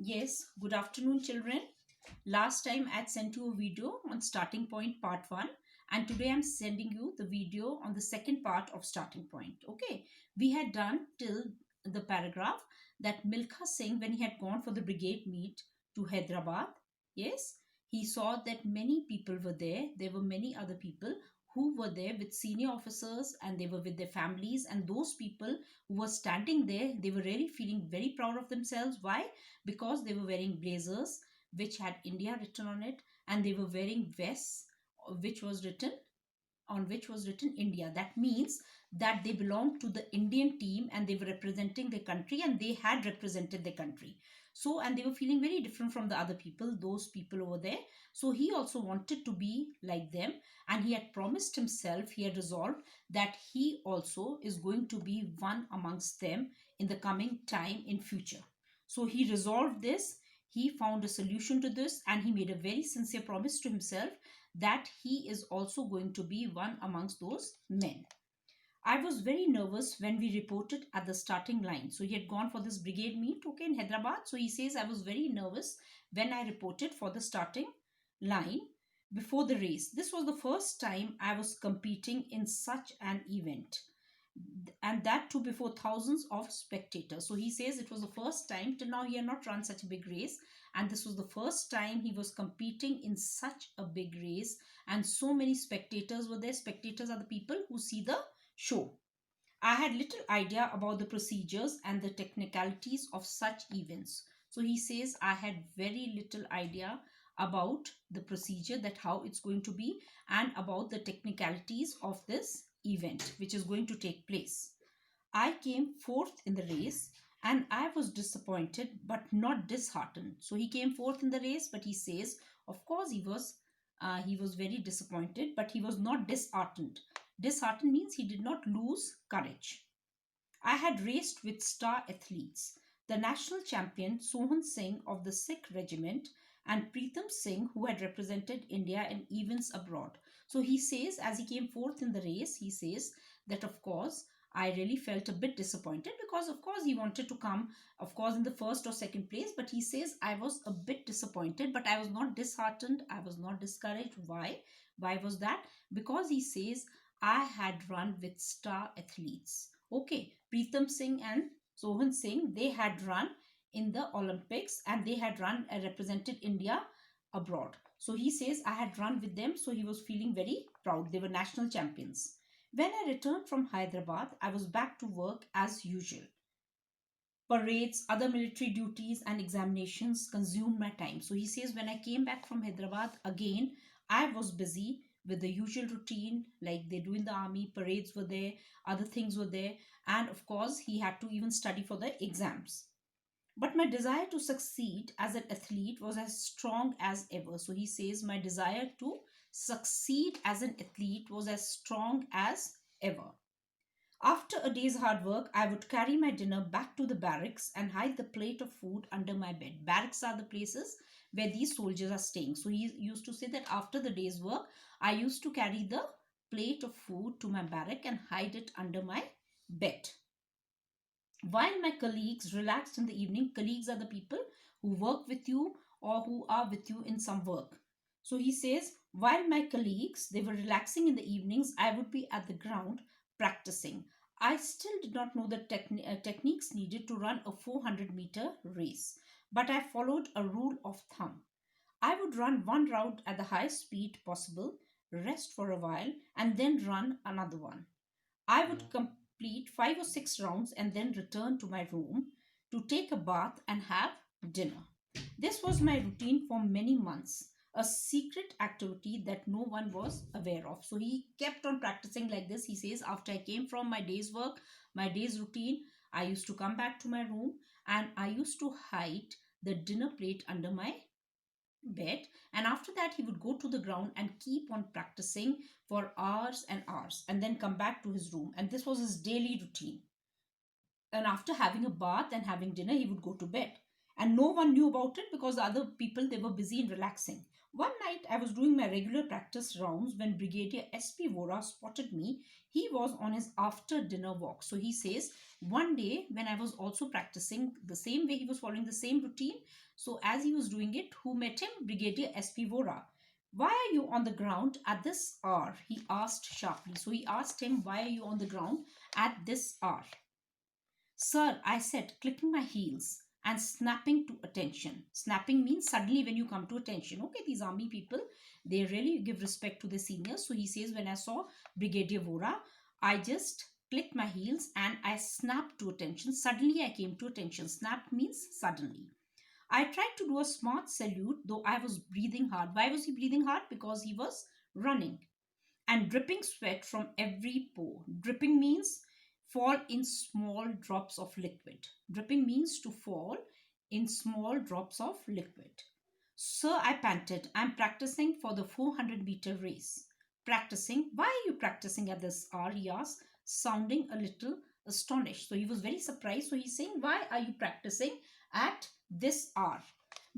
Yes, good afternoon, children. Last time I had sent you a video on starting point part 1, and today I'm sending you the video on the second part of starting point. Okay, we had done till the paragraph that Milkha Singh, when he had gone for the brigade meet to Hyderabad, yes, he saw that many people were there. There were many other people who were there with senior officers, and they were with their families, and those people who were standing there, they were really feeling very proud of themselves. Why? Because they were wearing blazers which had India written on it, and they were wearing vests which was written on which was written India. That means that they belonged to the Indian team and they were representing their country and they had represented their country. So, and they were feeling very different from the other people, those people over there. So, he also wanted to be like them, and he had promised himself, he had resolved that he also is going to be one amongst them in the coming time in future. So, he resolved this. He found a solution to this and he made a very sincere promise to himself that he is also going to be one amongst those men. I was very nervous when we reported at the starting line. So he had gone for this brigade meet, okay, in Hyderabad. So he says, I was very nervous when I reported for the starting line before the race. This was the first time I was competing in such an event, and that too before thousands of spectators. So he says it was the first time, till now he had not run such a big race, and this was the first time he was competing in such a big race, and so many spectators were there. Spectators are the people who see the show. I had little idea about the procedures and the technicalities of such events. So he says I had very little idea about the procedure, that how it's going to be, and about the technicalities of this event which is going to take place. I came fourth in the race and I was disappointed but not disheartened. So he came fourth in the race, but he says, of course, he was very disappointed, but he was not disheartened. Disheartened means he did not lose courage. I had raced with star athletes, the national champion Sohan Singh of the Sikh regiment and Preetham Singh, who had represented India in events abroad. So he says, as he came fourth in the race, he says that, of course, I really felt a bit disappointed because, of course, he wanted to come, of course, in the first or second place. But he says, I was a bit disappointed, but I was not disheartened. I was not discouraged. Why? Why was that? Because he says, I had run with star athletes. Okay, Preetham Singh and Sohan Singh, they had run in the Olympics and they had run represented India abroad. So he says, I had run with them. So he was feeling very proud. They were national champions. When I returned from Hyderabad, I was back to work as usual. Parades, other military duties, and examinations consumed my time. So he says, when I came back from Hyderabad again, I was busy with the usual routine like they do in the army. Parades were there, other things were there, and of course, he had to even study for the exams. But my desire to succeed as an athlete was as strong as ever. So he says, my desire to succeed as an athlete was as strong as ever. After a day's hard work, I would carry my dinner back to the barracks and hide the plate of food under my bed. Barracks are the places where these soldiers are staying. So he used to say that after the day's work, I used to carry the plate of food to my barrack and hide it under my bed. While my colleagues relaxed in the evening, colleagues are the people who work with you or who are with you in some work. So he says, while my colleagues, they were relaxing in the evenings, I would be at the ground practicing. I still did not know the techniques needed to run a 400-meter race, but I followed a rule of thumb. I would run one round at the highest speed possible, rest for a while, and then run another one. I would complete 5 or 6 rounds and then return to my room to take a bath and have dinner. This was my routine for many months, a secret activity that no one was aware of. So he kept on practicing like this. He says, after I came from my day's work, my day's routine, I used to come back to my room and I used to hide the dinner plate under my bed, and after that he would go to the ground and keep on practicing for hours and hours and then come back to his room, and this was his daily routine. And after having a bath and having dinner, he would go to bed, and no one knew about it because the other people, they were busy in relaxing. One night I was doing my regular practice rounds when Brigadier SP Vora spotted me. He was on his after dinner walk. So he says, one day when I was also practicing the same way, he was following the same routine. So as he was doing it, who met him? Brigadier SP Vora. Why are you on the ground at this hour? He asked sharply. So he asked him, why are you on the ground at this hour? Sir, I said, clicking my heels and snapping to attention. Snapping means suddenly when you come to attention. Okay, these army people, they really give respect to the seniors. So he says, when I saw Brigadier Vora, I just clicked my heels and I snapped to attention. Suddenly I came to attention. Snap means suddenly. I tried to do a smart salute, though I was breathing hard. Why was he breathing hard? Because he was running and dripping sweat from every pore. Dripping means fall in small drops of liquid. Dripping means to fall in small drops of liquid. Sir, I panted, I'm practicing for the 400-meter race. Practicing? Why are you practicing at this hour? He asked, sounding a little astonished. So he was very surprised. So he's saying, why are you practicing at this hour?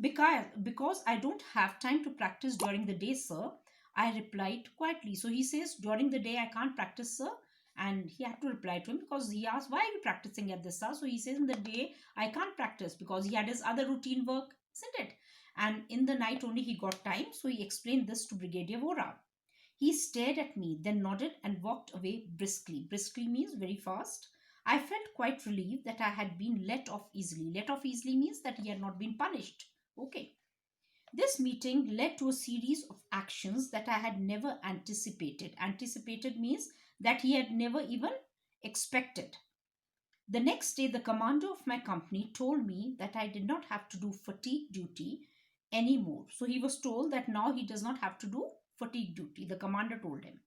Because I don't have time to practice during the day, sir. I replied quietly. So he says, during the day I can't practice, sir. And he had to reply to him because he asked, why are you practicing at this hour? So he says, in the day I can't practice because he had his other routine work, isn't it? And in the night only he got time. So he explained this to Brigadier Vora. He stared at me, then nodded and walked away briskly. Briskly means very fast. I felt quite relieved that I had been let off easily. Let off easily means that he had not been punished. Okay. This meeting led to a series of actions that I had never anticipated. Anticipated means that he had never even expected. The next day, the commander of my company told me that I did not have to do fatigue duty anymore. So he was told that now he does not have to do fatigue duty. The commander told him.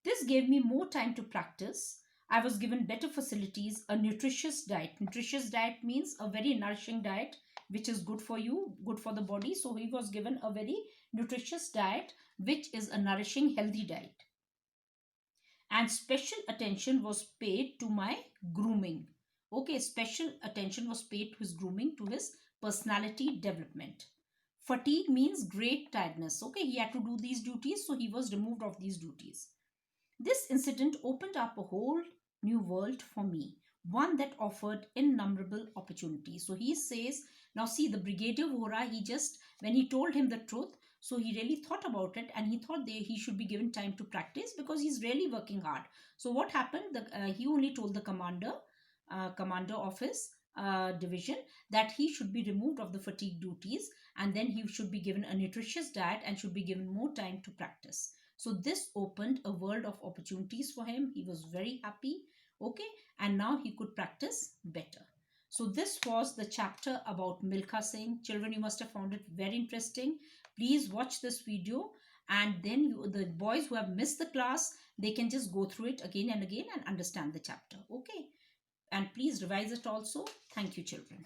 This gave me more time to practice. I was given better facilities, a nutritious diet. Nutritious diet means a very nourishing diet, which is good for you, good for the body. So he was given a very nutritious diet, which is a nourishing, healthy diet. And special attention was paid to my grooming. Okay, special attention was paid to his grooming, to his personality development. Fatigue means great tiredness. Okay, he had to do these duties, so he was removed of these duties. This incident opened up a whole new world for me, one that offered innumerable opportunities. So he says, now see, the Brigadier Vora, when he told him the truth, so he really thought about it and he thought he should be given time to practice because he's really working hard. So what happened? He only told the commander of his division that he should be removed of the fatigue duties and then he should be given a nutritious diet and should be given more time to practice. So this opened a world of opportunities for him. He was very happy. Okay. And now he could practice better. So this was the chapter about Milkha Singh. Children, you must have found it very interesting. Please watch this video and then the boys who have missed the class, they can just go through it again and again and understand the chapter. Okay. And please revise it also. Thank you, children.